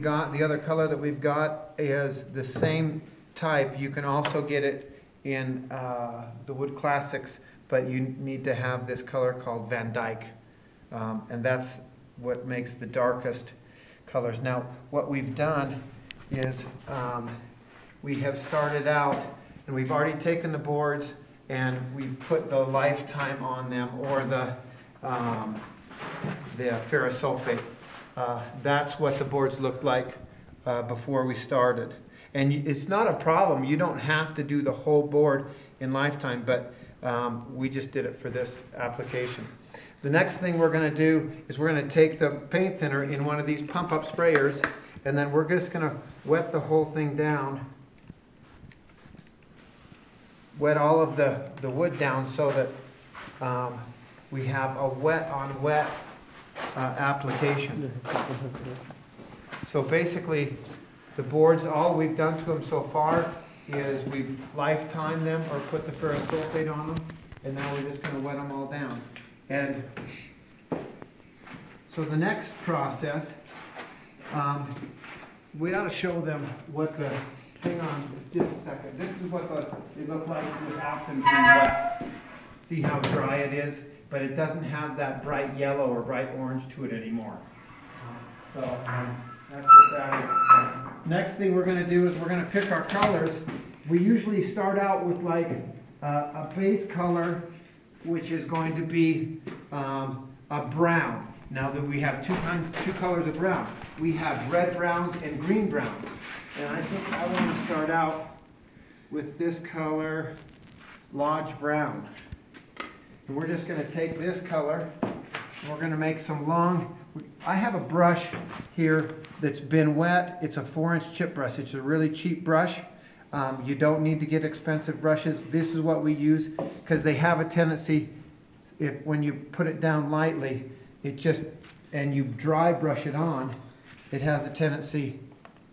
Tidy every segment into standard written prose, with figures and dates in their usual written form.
The other color that we've got is the same type. You can also get it in the Wood Classics, but you need to have this color called Van Dyke, and that's what makes the darkest colors. Now what we've done is we have started out and we've already taken the boards and we've put the lifetime on them, or the ferrous sulfate. That's what the boards looked like before we started. And it's not a problem. You don't have to do the whole board in lifetime, but we just did it for this application. The next thing we're going to do is we're going to take the paint thinner in one of these pump-up sprayers, and then we're just going to wet the whole thing down. Wet all of the wood down so that we have a wet-on-wet application. So basically, the boards, all we've done to them so far is we've lifetimed them or put the ferrous sulfate on them, and now we're just going to wet them all down. And so the next process, we ought to show them what the, hang on just a second, this is what they look like without them being wet. See how dry it is? But it doesn't have that bright yellow or bright orange to it anymore. So that's what that is. Next thing we're going to do is we're going to pick our colors. We usually start out with like a base color, which is going to be a brown. Now that we have two colors of brown. We have red browns and green browns. And I think I want to start out with this color, Lodge Brown. And we're just going to take this color and we're going to make some long, I have a brush here that's been wet. It's a 4-inch chip brush. It's a really cheap brush. You don't need to get expensive brushes. This is what we use because they have a tendency, when you put it down lightly, and you dry brush it on, it has a tendency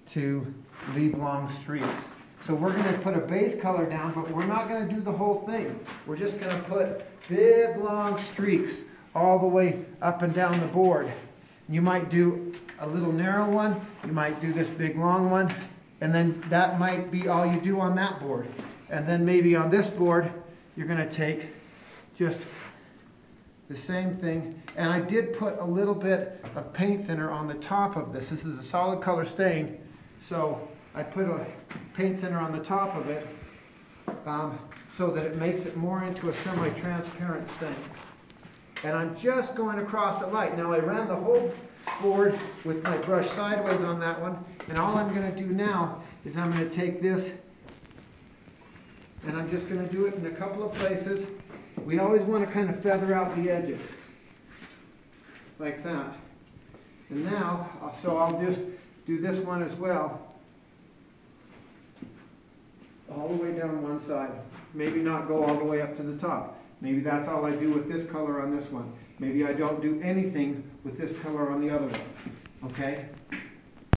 to leave long streaks. So we're going to put a base color down, but we're not going to do the whole thing. We're just going to put big long streaks all the way up and down the board. You might do a little narrow one, you might do this big long one, and then that might be all you do on that board. And then maybe on this board, you're going to take just the same thing. And I did put a little bit of paint thinner on the top of this. This is a solid color stain, so I put a paint thinner on the top of it so that it makes it more into a semi-transparent stain. And I'm just going across it light. Now I ran the whole board with my brush sideways on that one, and all I'm going to do now is I'm going to take this and I'm just going to do it in a couple of places. We always want to kind of feather out the edges like that. And now, so I'll just do this one as well, all the way down one side. Maybe not go all the way up to the top. Maybe that's all I do with this color on this one. Maybe I don't do anything with this color on the other one. Okay?